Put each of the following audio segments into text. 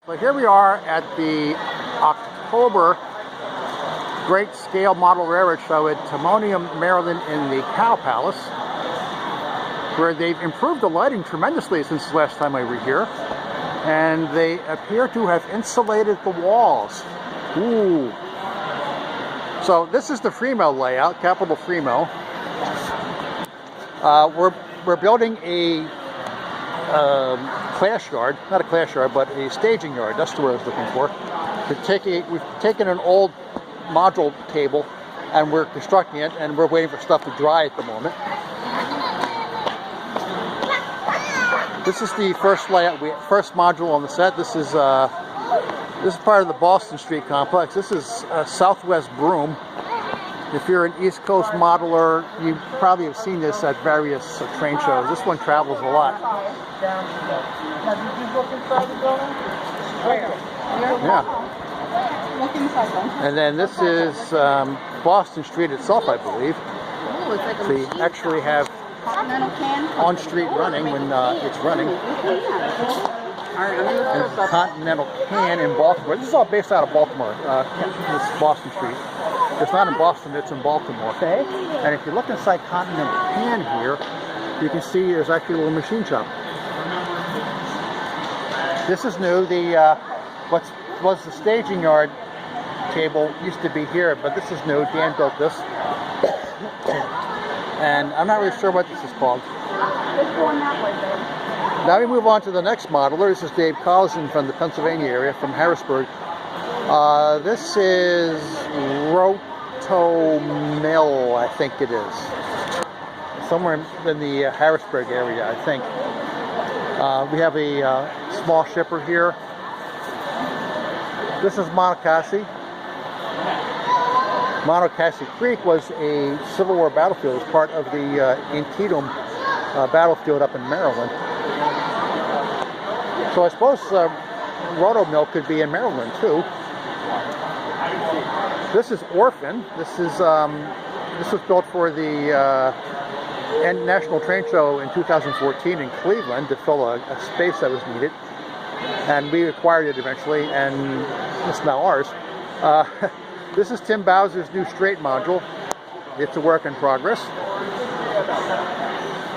So here we are at the October Great Scale Model Railroad Show at Timonium, Maryland in the Cow Palace, where they've improved the lighting tremendously since the last time I were here. And they appear to have insulated the walls. Ooh. So this is the Fremo layout, Capital Fremo. We're building a class yard, not a class yard, but a staging yard. That's the word I was looking for. We've taken an old module table and we're constructing it, and we're waiting for stuff to dry at the moment. This is the first layout, first module on the set. This is part of the Boston Street complex. This is Southwest Broome. If you're an East Coast modeler, you probably have seen this at various train shows. This one travels a lot. Yeah. And then this is Boston Street itself, I believe. So you actually have on-street running when it's running. And Continental Can in Baltimore. This is all based out of Baltimore. This Boston Street. It's not in Boston, it's in Baltimore. Okay. And if you look inside Continental Can here, you can see there's actually a little machine shop. This is new. The what was the staging yard table used to be here, but this is new. Dan built this. And I'm not really sure what this is called. It's going that way, babe. Now we move on to the next modeler. This is Dave Collison from the Pennsylvania area, from Harrisburg. This is Roto Mill, I think it is. Somewhere in the Harrisburg area, I think. We have a small shipper here. This is Monocacy. Monocacy Creek was a Civil War battlefield. It was part of the Antietam battlefield up in Maryland. So I suppose Roto Mill could be in Maryland too. This is Orphan. This was built for the National Train Show in 2014 in Cleveland to fill a space that was needed, and we acquired it eventually, and it's now ours. This is Tim Bowser's new straight module. It's a work in progress.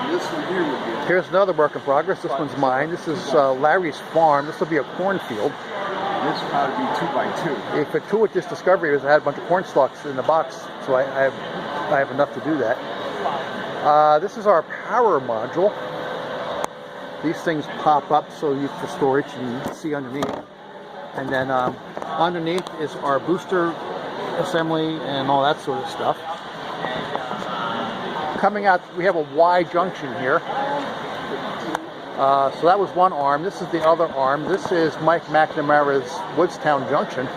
This one here would be. Here's another work in progress. This one's mine. This is Larry's farm. This will be a cornfield. This would probably be 2x2. If a Tuitus Discovery was, I had a bunch of corn stalks in the box, so I have enough to do that. This is our power module. These things pop up so you for storage and you can see underneath. And then underneath is our booster assembly and all that sort of stuff. Coming out, we have a Y junction here. So that was one arm. This is the other arm. This is Mike McNamara's Woodstown Junction.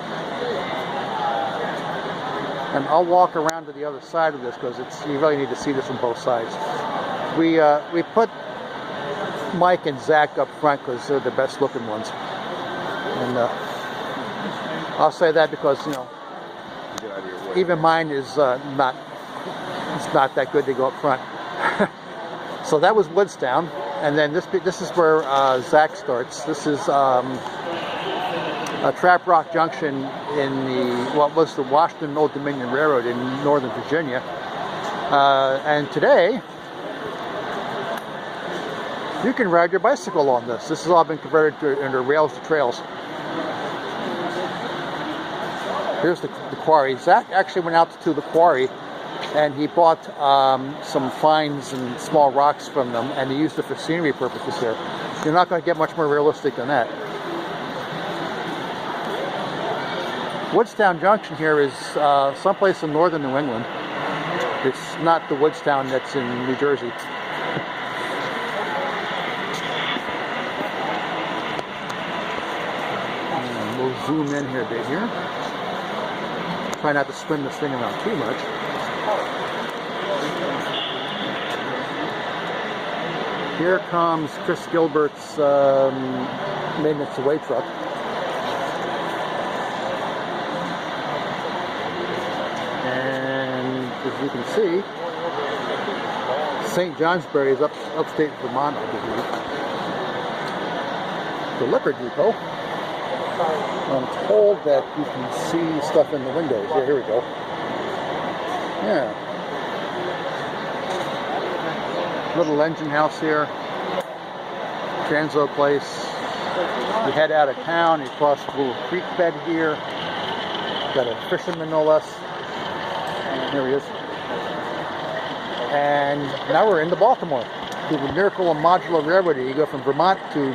And I'll walk around to the other side of this because you really need to see this on both sides. We put Mike and Zach up front because they're the best looking ones. And I'll say that because, you know, even mine is not that good to go up front. So that was Woodstown, and then this is where Zach starts. This is a Trap Rock Junction in what was the Washington Old Dominion Railroad in Northern Virginia. And today, you can ride your bicycle on this. This has all been converted into rails to trails. Here's the quarry. Zach actually went out to the quarry and he bought some fines and small rocks from them, and he used it for scenery purposes here. You're not going to get much more realistic than that. Woodstown Junction here is someplace in northern New England. It's not the Woodstown that's in New Jersey. And we'll zoom in here a bit here. Try not to spin this thing around too much. Here comes Chris Gilbert's maintenance away truck. And as you can see, St. Johnsbury is upstate Vermont, I believe. The liquor depot. I'm told that you can see stuff in the windows. Yeah, here we go. Yeah. Little engine house here. Transo place. You head out of town, you cross a little creek bed here. Got a fisherman, no less. There he is. And now we're into Baltimore. Through the miracle of modular railroading, you go from Vermont to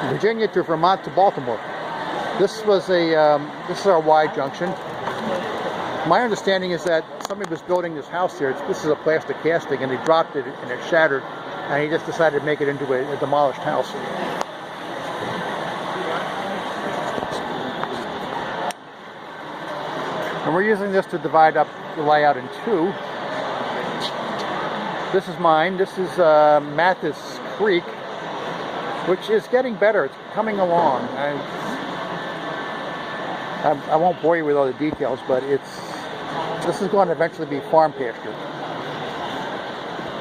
Virginia to Vermont to Baltimore. This was this is our Y junction. My understanding is that somebody was building this house here. This is a plastic casting, and he dropped it and it shattered, and he just decided to make it into a demolished house. And we're using this to divide up the layout in two. This is mine. This is Mathis Creek, which is getting better. It's coming along. I won't bore you with all the details, but this is going to eventually be farm pasture.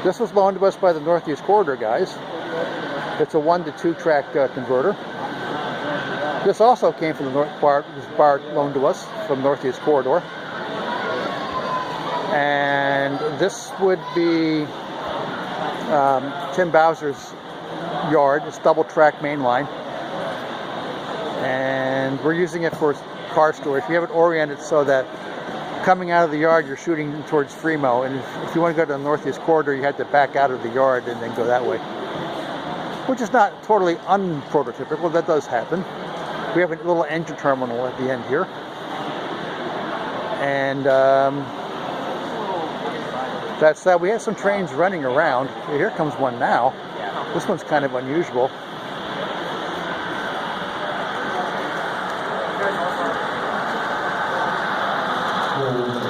This was loaned to us by the Northeast Corridor guys. It's a 1 to 2 track converter. This also came from the bar loaned to us from Northeast Corridor. And this would be Tim Bowser's yard. It's double track main line. And we're using it for car storage. We have it oriented so that coming out of the yard, you're shooting towards Fremo. And if you want to go to the Northeast Corridor, you have to back out of the yard and then go that way. Which is not totally unprototypical. That does happen. We have a little engine terminal at the end here. And that's that. We have some trains running around. Here comes one now. This one's kind of unusual.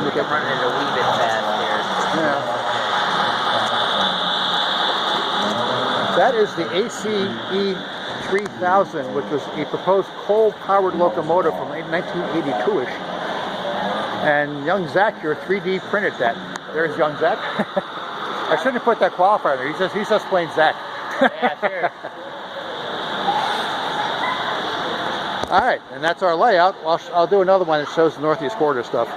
We can run it a wee bit fast here. Yeah. That is the ACE 3000, which was a proposed coal-powered locomotive from 1982-ish. And young Zach here 3D printed that. There's young Zach. I shouldn't have put that qualifier there. He's just plain Zach. Yeah, sure. All right, and that's our layout. I'll do another one that shows the Northeast Corridor stuff.